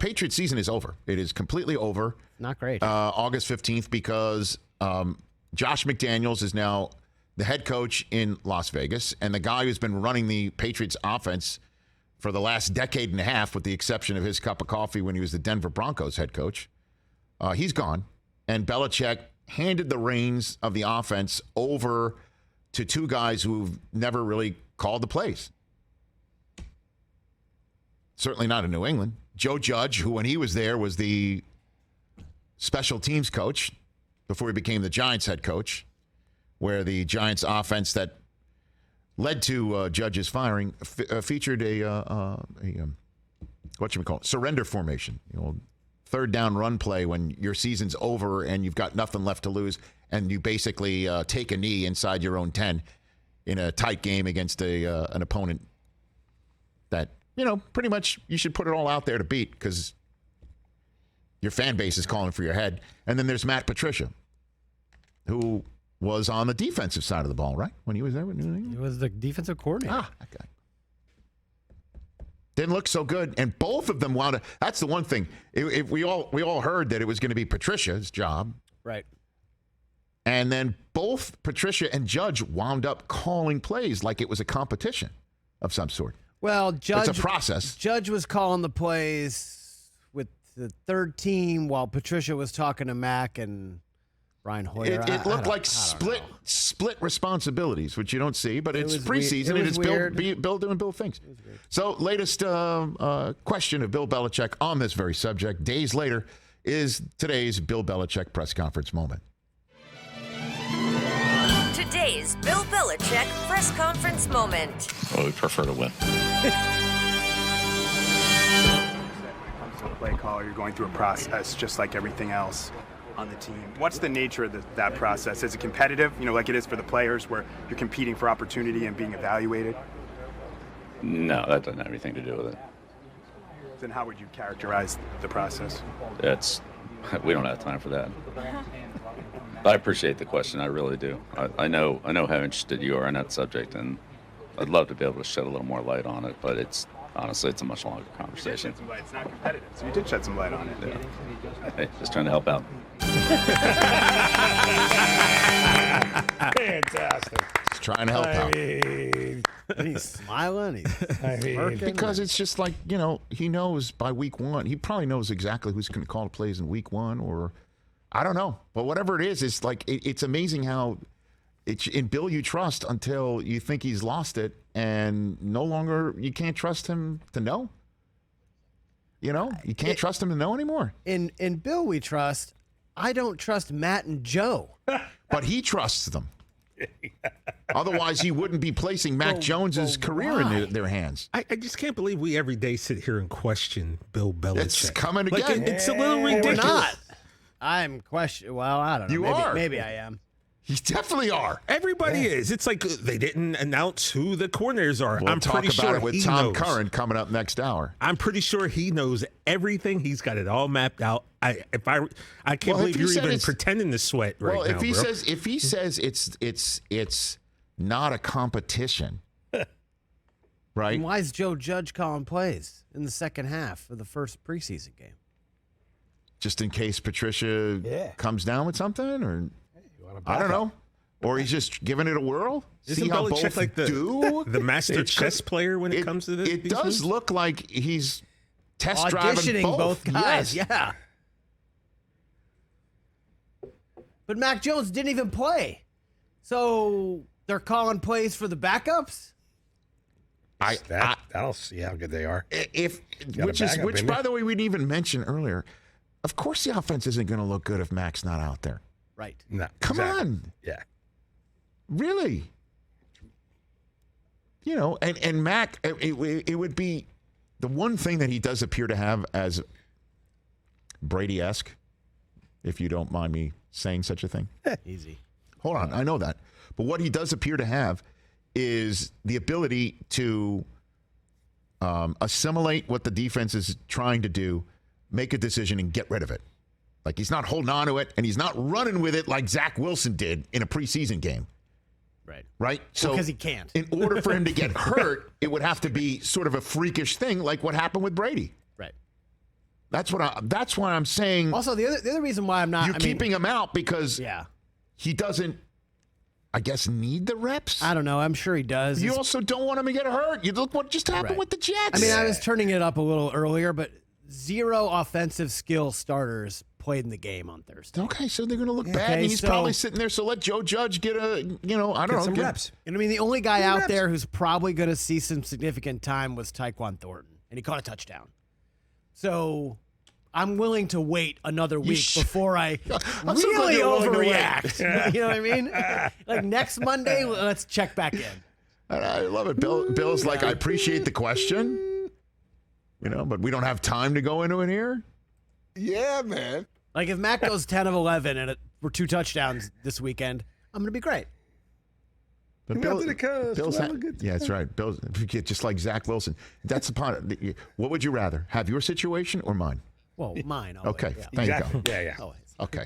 Patriots season is over. It is completely over. Not great. August 15th because Josh McDaniels is now the head coach in Las Vegas, and the guy who's been running the Patriots offense for the last decade and a half, with the exception of his cup of coffee when he was the Denver Broncos head coach, he's gone. And Belichick handed the reins of the offense over to two guys who've never really called the plays. Certainly not in New England. Joe Judge, who when he was there was the special teams coach before he became the Giants head coach, where the Giants offense that led to Judge's firing featured a surrender formation. Third down run play when your season's over and you've got nothing left to lose, and you basically take a knee inside your own 10 in a tight game against an opponent that, pretty much you should put it all out there to beat because your fan base is calling for your head. And then there's Matt Patricia, who was on the defensive side of the ball, right? When he was there with New England? He was the defensive coordinator. That guy. Didn't look so good, and both of them wound up. That's the one thing. If we all heard that it was going to be Patricia's job, right? And then both Patricia and Judge wound up calling plays like it was a competition of some sort. Well, Judge, it's a process. Judge was calling the plays with the third team while Patricia was talking to Mac and Brian Hoyer. It looked like split responsibilities, which you don't see, but it's preseason. It is Bill doing Bill things. So latest question of Bill Belichick on this very subject days later is today's Bill Belichick press conference moment. Today's Bill Belichick press conference moment. Well, we prefer to win. Play call, you're going through a process just like everything else on the team. What's the nature of that process? Is it competitive, like it is for the players where you're competing for opportunity and being evaluated? No, that doesn't have anything to do with it. Then how would you characterize the process? We don't have time for that. I appreciate the question, I really do. I know how interested you are in that subject, and I'd love to be able to shed a little more light on it, but honestly, it's a much longer conversation. You did shed some light. It's not competitive, so you did shed some light on it. Yeah. Hey, just trying to help out. Fantastic. Just trying to help out. And he's smiling. He's smirking. Because it's just like, he knows by week one. He probably knows exactly who's going to call the plays in week one, or I don't know. But whatever it is, it's like it's amazing how it's in Bill you trust until you think he's lost it, and no longer you can't trust him to know. You can't trust him to know anymore. In Bill we trust. I don't trust Matt and Joe. But he trusts them. Otherwise, he wouldn't be placing Mac Jones's career in their hands. I just can't believe we every day sit here and question Bill Belichick. It's coming again. It's a little ridiculous. We're not. I'm questioning. Well, I don't know. You are. Maybe I am. You definitely are. Everybody is. It's like they didn't announce who the coordinators are. We'll I'm talk pretty about sure it with he Tom knows. Curran coming up next hour. I'm pretty sure he knows everything. He's got it all mapped out. I can't believe you're even pretending to sweat right now. Well, if he says it's not a competition, right? And why is Joe Judge calling plays in the second half of the first preseason game? Just in case Patricia comes down with something, or I don't know, or he's just giving it a whirl. Isn't See how Belichick both like the master chess player when it comes to this? It does moves? Look like he's test auditioning driving both guys. Yes. Yeah. But Mac Jones didn't even play, so they're calling plays for the backups. That'll see how good they are. Which by the way, we didn't even mention earlier. Of course, the offense isn't going to look good if Mac's not out there. Right. No. Come on. Yeah. Really? And Mac, it would be the one thing that he does appear to have as Brady-esque, if you don't mind me saying such a thing. Easy. Hold on, I know that. But what he does appear to have is the ability to assimilate what the defense is trying to do, make a decision, and get rid of it. Like, he's not holding on to it, and he's not running with it like Zach Wilson did in a preseason game. Right? So because he can't. In order for him to get hurt, it would have to be sort of a freakish thing like what happened with Brady. Right. That's why I'm saying. Also, the other reason why I'm not. You're keeping him out because yeah, he doesn't, I guess, need the reps. I don't know. I'm sure he does. You also don't want him to get hurt. You look what just happened with the Jets. I mean, I was turning it up a little earlier, but 0 offensive skill starters played in the game on Thursday. Okay, so they're going to look bad, and he's probably sitting there. So let Joe Judge get I don't know, some reps. And I mean, the only guy out there who's probably going to see some significant time was Tyquan Thornton, and he caught a touchdown. So I'm willing to wait another week before I really overreact. You know what I mean? Like next Monday, let's check back in. I love it. Bill's like, I appreciate the question, but we don't have time to go into it here. Yeah, man. Like if Mac goes 10 of 11 and we're 2 touchdowns this weekend, I'm going to be great. But Bill's yeah, that's right. Bill's just like Zach Wilson. That's the part. What would you rather have, your situation or mine? Well, mine. Always, okay, yeah. there you go. Yeah. Always. Okay.